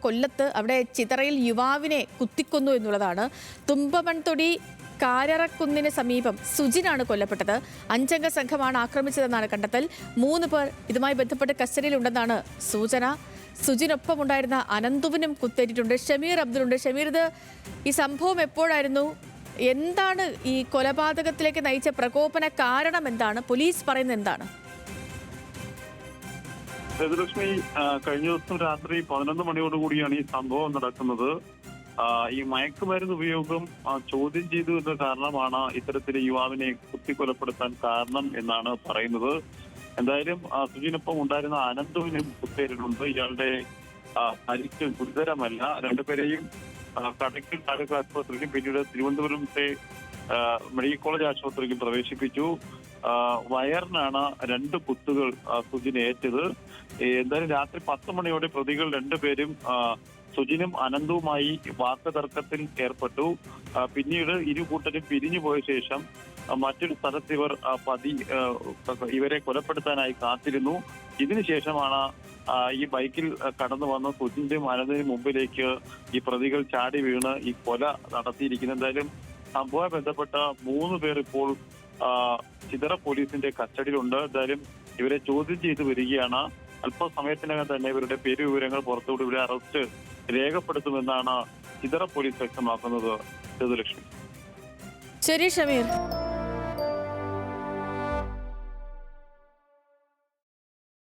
കൊല്ലത്ത് അവിടെ ചിതറയിൽ യുവാവിനെ കുത്തിക്കൊന്നു എന്നുള്ളതാണ്. തുമ്പമൺതൊടി കാരറക്കുന്നിന് സമീപം സുജിനാണ് കൊല്ലപ്പെട്ടത്. 5 അംഗ സംഘമാണ് ആക്രമിച്ചതെന്നാണ് കണ്ടെത്തൽ. 3 പേർ ഇതുമായി ബന്ധപ്പെട്ട് കസ്റ്റഡിയിലുണ്ടെന്നാണ് സൂചന. സുജിനൊപ്പം ഉണ്ടായിരുന്ന അനന്തുവിനും കുത്തേറ്റിട്ടുണ്ട്. ഷമീർ അബ്ദുളുണ്ട്. ഷമീർ, ഈ സംഭവം എപ്പോഴായിരുന്നു? എന്താണ് ഈ കൊലപാതകത്തിലേക്ക് നയിച്ച പ്രകോപന കാരണം? എന്താണ് പോലീസ് പറയുന്നത്? എന്താണ്? സേതുലക്ഷ്മി, കഴിഞ്ഞ ദിവസം രാത്രി 11 മണിയോടുകൂടിയാണ് ഈ സംഭവം നടക്കുന്നത്. ഈ മയക്കുമരുന്ന് ഉപയോഗം ചോദ്യം ചെയ്തു എന്ന കാരണമാണ് ഇത്തരത്തിൽ യുവാവിനെ കുത്തിക്കൊലപ്പെടുത്താൻ കാരണം എന്നാണ് പറയുന്നത്. എന്തായാലും സുജിനൊപ്പം ഉണ്ടായിരുന്ന അനന്തുവിനും കുത്തേറ്റിട്ടുണ്ട്. ഇയാളുടെ പരിക്ക് ഗുരുതരമല്ല. രണ്ടുപേരെയും കടയ്ക്കൽ താലൂക്ക് ആശുപത്രിയിലും പിന്നീട് തിരുവനന്തപുരത്തെ മെഡിക്കൽ കോളേജ് ആശുപത്രിയിലും പ്രവേശിപ്പിച്ചു. വയറിനാണ് 2 കുത്തുകൾ സുജിന് ഏറ്റത്. എന്തായാലും രാത്രി 10 മണിയോടെ പ്രതികൾ 2 പേരും സുജിനും അനന്തവുമായി വാക്കുതർക്കത്തിൽ ഏർപ്പെട്ടു. പിന്നീട് ഇരു കൂട്ടരും പിരിഞ്ഞു പോയ ശേഷം മറ്റൊരു സ്ഥലത്ത് ഇവരെ കൊലപ്പെടുത്താനായി കാത്തിരുന്നു. ഇതിനുശേഷമാണ് ഈ ബൈക്കിൽ കടന്നു വന്ന സുജിന്റെയും അനന്തിനും മുമ്പിലേക്ക് ഈ പ്രതികൾ ചാടി വീണ് ഈ കൊല നടത്തിയിരിക്കുന്നത്. എന്തായാലും സംഭവം ബന്ധപ്പെട്ട 3 പേർ ഇപ്പോൾ ചിതറ പോലീസിന്റെ കസ്റ്റഡിയിലുണ്ട്. എന്തായാലും ഇവരെ ചോദ്യം ചെയ്തു വരികയാണ്. അല്പസമയത്തിനകം തന്നെ ഇവരുടെ പേരുവിവരങ്ങൾ പുറത്തുവിട്ട് ഇവരെ അറസ്റ്റ് രേഖപ്പെടുത്തുമെന്നാണ് ചിതറ പോലീസ് വ്യക്തമാക്കുന്നത്. സേതുലക്ഷ്മി. ശരി ഷമീർ.